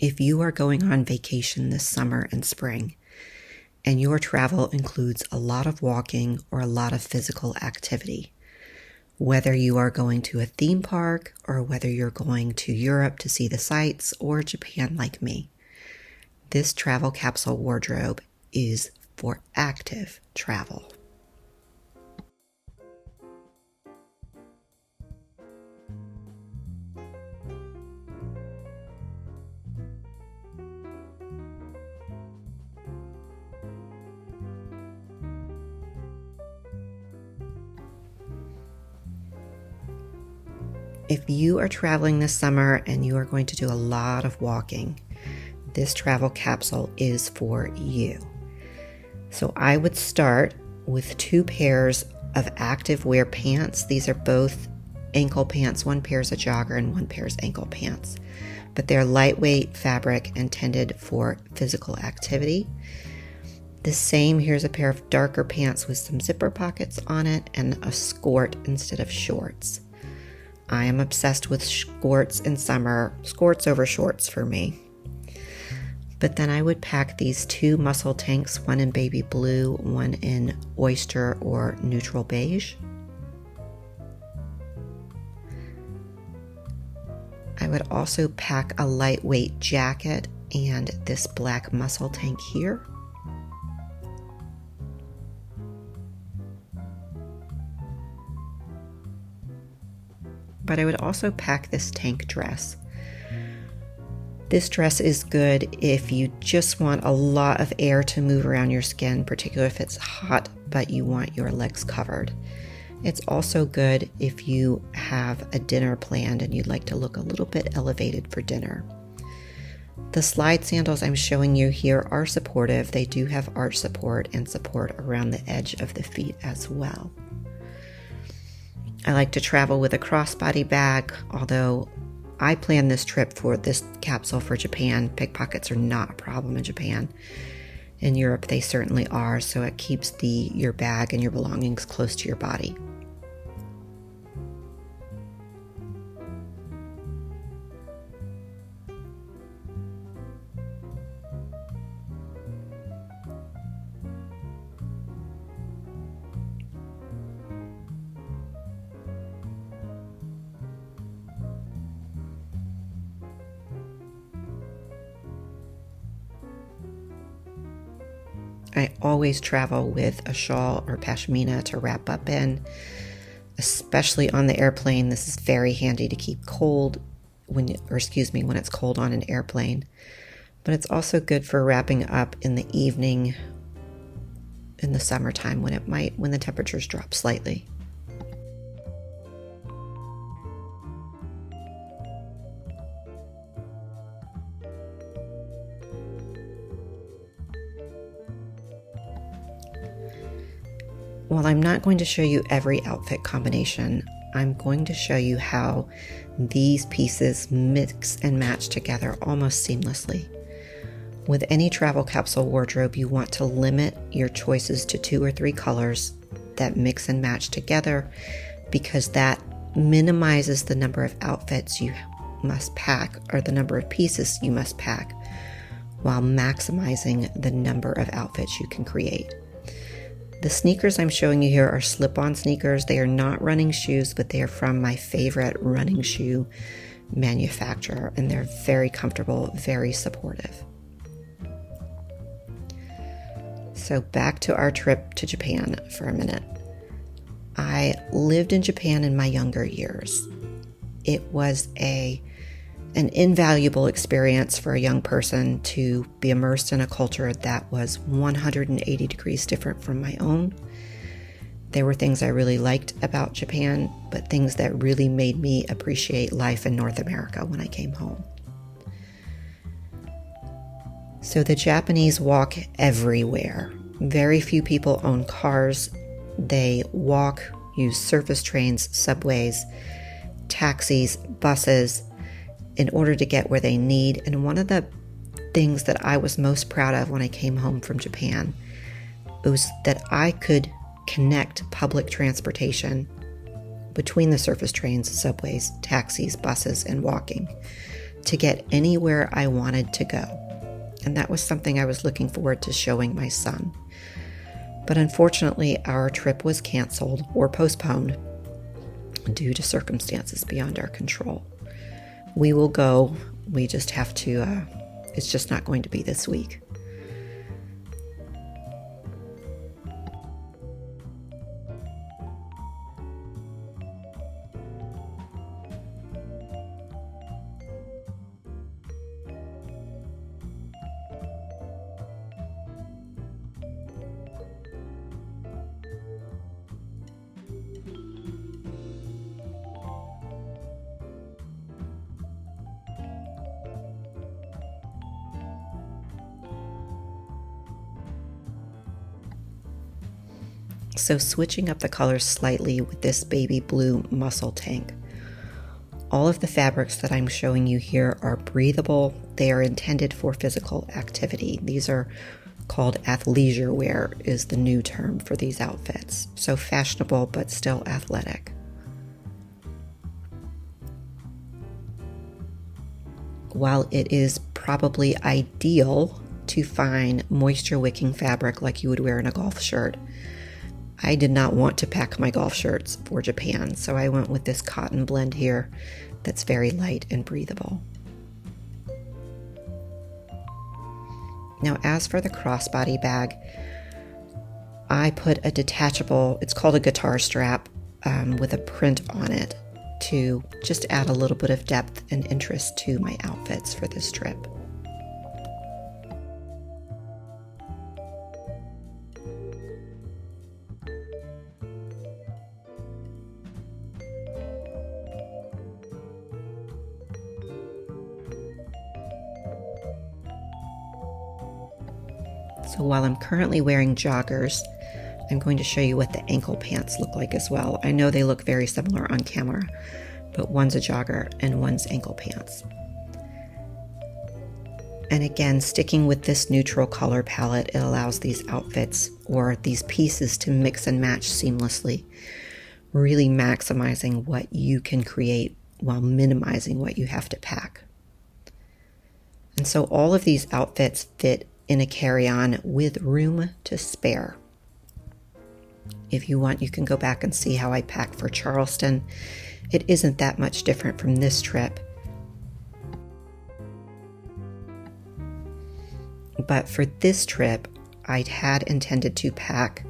If you are going on vacation this summer and spring, and your travel includes a lot of walking or a lot of physical activity, whether you are going to a theme park or whether you're going to Europe to see the sights or Japan like me, this travel capsule wardrobe is for active travel. If you are traveling this summer and you are going to do a lot of walking, this travel capsule is for you. So I would start with 2 pairs of active wear pants. These are both ankle pants. One pair is a jogger and one pair is ankle pants. But they're lightweight fabric intended for physical activity. The same, here's a pair of darker pants with some zipper pockets on it and a skirt instead of shorts. I am obsessed with skirts in summer, skirts over shorts for me. But then I would pack these 2 muscle tanks, one in baby blue, one in oyster or neutral beige. I would also pack a lightweight jacket and this black muscle tank here. But I would also pack this tank dress. This dress is good if you just want a lot of air to move around your skin, particularly if it's hot, but you want your legs covered. It's also good if you have a dinner planned and you'd like to look a little bit elevated for dinner. The slide sandals I'm showing you here are supportive. They do have arch support and support around the edge of the feet as well. I like to travel with a crossbody bag, although I planned this trip for this capsule for Japan. Pickpockets are not a problem in Japan. In Europe, they certainly are, so it keeps your bag and your belongings close to your body. I always travel with a shawl or pashmina to wrap up in, especially on the airplane. This is very handy to keep cold when it's cold on an airplane. But it's also good for wrapping up in the evening in the summertime when the temperatures drop slightly. While I'm not going to show you every outfit combination, I'm going to show you how these pieces mix and match together almost seamlessly. With any travel capsule wardrobe, you want to limit your choices to 2 or 3 colors that mix and match together because that minimizes the number of outfits you must pack or the number of pieces you must pack while maximizing the number of outfits you can create. The sneakers I'm showing you here are slip-on sneakers. They are not running shoes, but they are from my favorite running shoe manufacturer, and they're very comfortable, very supportive. So back to our trip to Japan for a minute. I lived in Japan in my younger years. It was an invaluable experience for a young person to be immersed in a culture that was 180 degrees different from my own. There were things I really liked about Japan, but things that really made me appreciate life in North America when I came home. So the Japanese walk everywhere. Very few people own cars. They walk, use surface trains, subways, taxis, buses, in order to get where they need. And one of the things that I was most proud of when I came home from Japan was that I could connect public transportation between the surface trains, subways, taxis, buses, and walking. to get anywhere I wanted to go. And that was something I was looking forward to showing my son. But unfortunately, our trip was canceled or postponed due to circumstances beyond our control. We will go. We just have to, it's just not going to be this week. So switching up the colors slightly with this baby blue muscle tank. All of the fabrics that I'm showing you here are breathable. They are intended for physical activity. These are called athleisure wear is the new term for these outfits. So fashionable, but still athletic. While it is probably ideal to find moisture wicking fabric like you would wear in a golf shirt, I did not want to pack my golf shirts for Japan, so I went with this cotton blend here that's very light and breathable. Now, as for the crossbody bag, I put a detachable, it's called a guitar strap, with a print on it to just add a little bit of depth and interest to my outfits for this trip. So while I'm currently wearing joggers, I'm going to show you what the ankle pants look like as well. I know they look very similar on camera, but one's a jogger and one's ankle pants. And again, sticking with this neutral color palette, it allows these outfits or these pieces to mix and match seamlessly, really maximizing what you can create while minimizing what you have to pack. And so all of these outfits fit in a carry-on with room to spare. If you want, you can go back and see how I pack for Charleston. It isn't that much different from this trip. But for this trip, I had intended to pack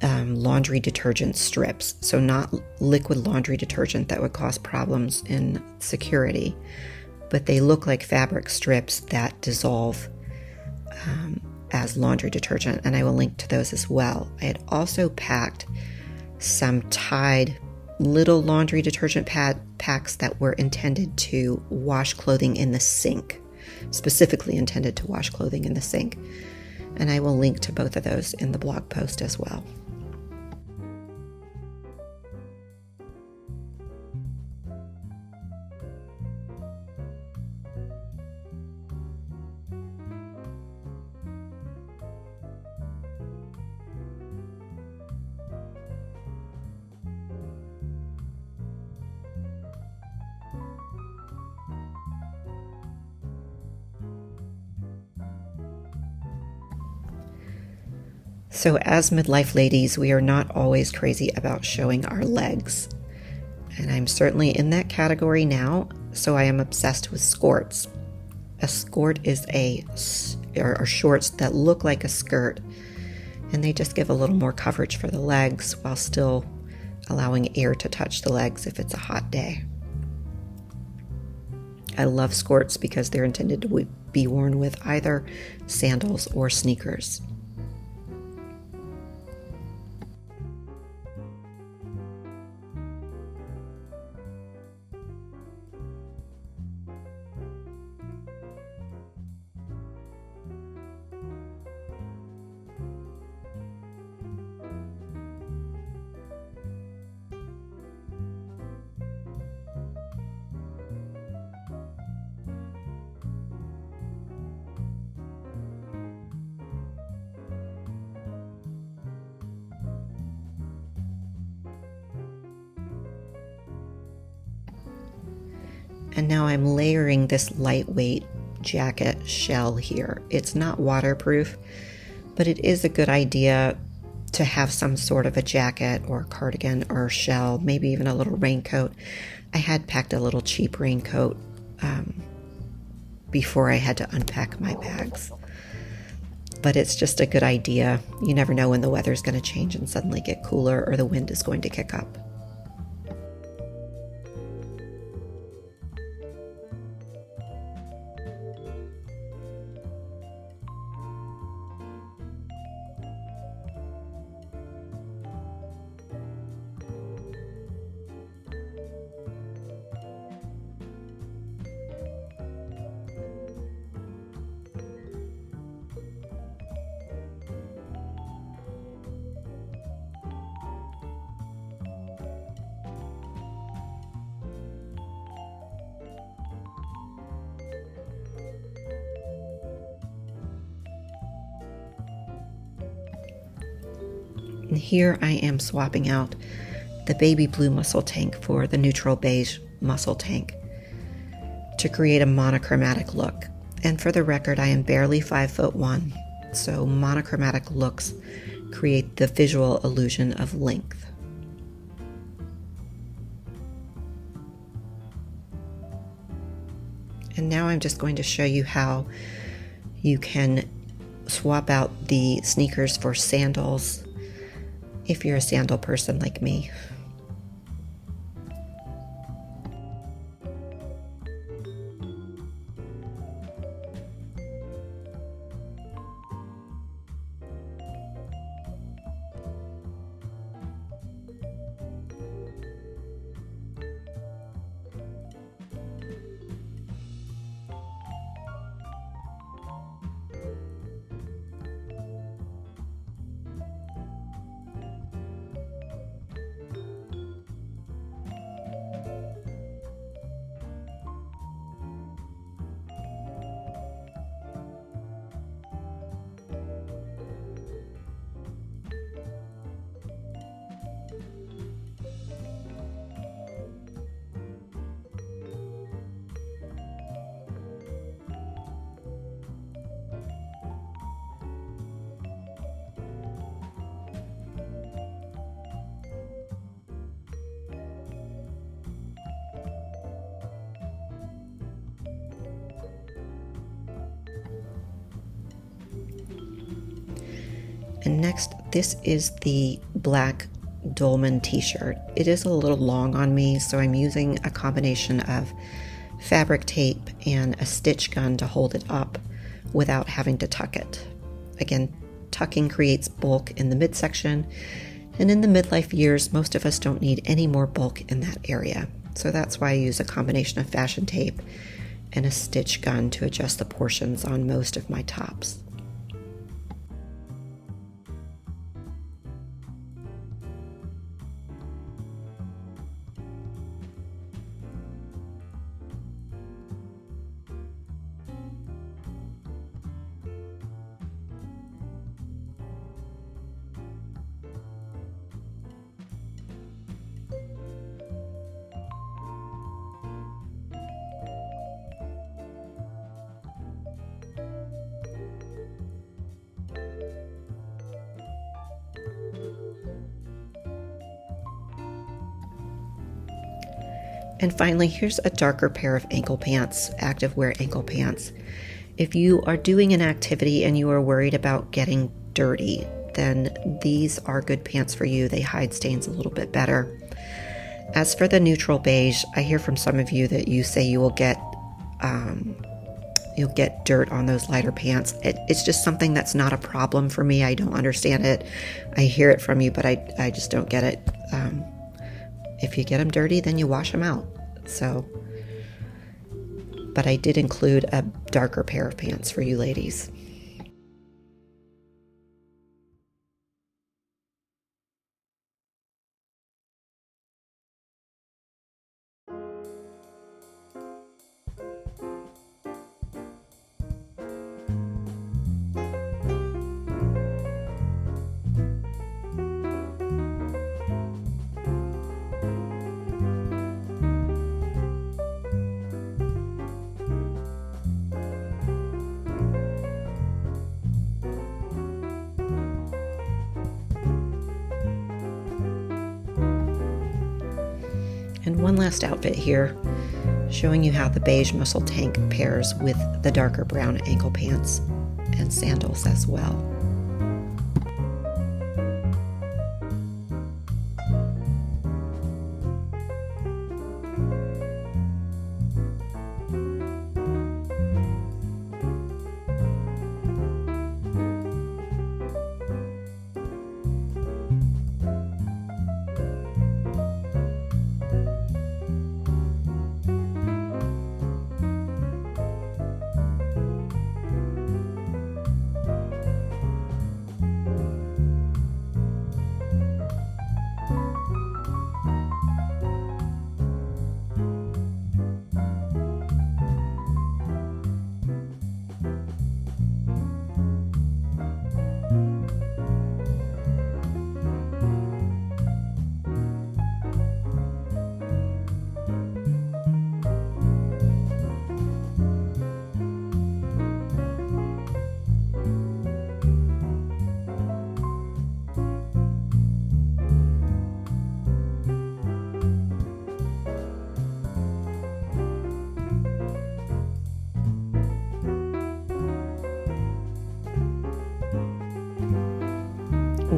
laundry detergent strips. So not liquid laundry detergent that would cause problems in security, but they look like fabric strips that dissolve as laundry detergent, and I will link to those as well. I had also packed some Tide little laundry detergent packs that were intended to wash clothing in the sink, specifically intended to wash clothing in the sink, and I will link to both of those in the blog post as well. So as midlife ladies, we are not always crazy about showing our legs. And I'm certainly in that category now, so I am obsessed with skirts. A skirt is are shorts that look like a skirt, and they just give a little more coverage for the legs while still allowing air to touch the legs if it's a hot day. I love skirts because they're intended to be worn with either sandals or sneakers. And now I'm layering this lightweight jacket shell here. It's not waterproof, but it is a good idea to have some sort of a jacket or a cardigan or a shell, maybe even a little raincoat. I had packed a little cheap raincoat before I had to unpack my bags. But it's just a good idea. You never know when the weather's going to change and suddenly get cooler, or the wind is going to kick up. And here I am swapping out the baby blue muscle tank for the neutral beige muscle tank to create a monochromatic look. And for the record, I am barely 5'1", so monochromatic looks create the visual illusion of length. And now I'm just going to show you how you can swap out the sneakers for sandals if you're a sandal person like me. And next, this is the black dolman t-shirt. It is a little long on me, so I'm using a combination of fabric tape and a stitch gun to hold it up without having to tuck it. Again, tucking creates bulk in the midsection, and in the midlife years, most of us don't need any more bulk in that area. So that's why I use a combination of fashion tape and a stitch gun to adjust the portions on most of my tops. And finally, here's a darker pair of ankle pants, activewear ankle pants. If you are doing an activity and you are worried about getting dirty, then these are good pants for you. They hide stains a little bit better. As for the neutral beige, I hear from some of you that you say you'll get dirt on those lighter pants. It's just something that's not a problem for me. I don't understand it. I hear it from you, but I just don't get it. If you get them dirty, then you wash them out. But I did include a darker pair of pants for you ladies. one last outfit here, showing you how the beige muscle tank pairs with the darker brown ankle pants and sandals as well.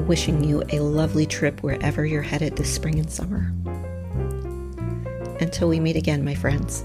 Wishing you a lovely trip wherever you're headed this spring and summer. Until we meet again, my friends.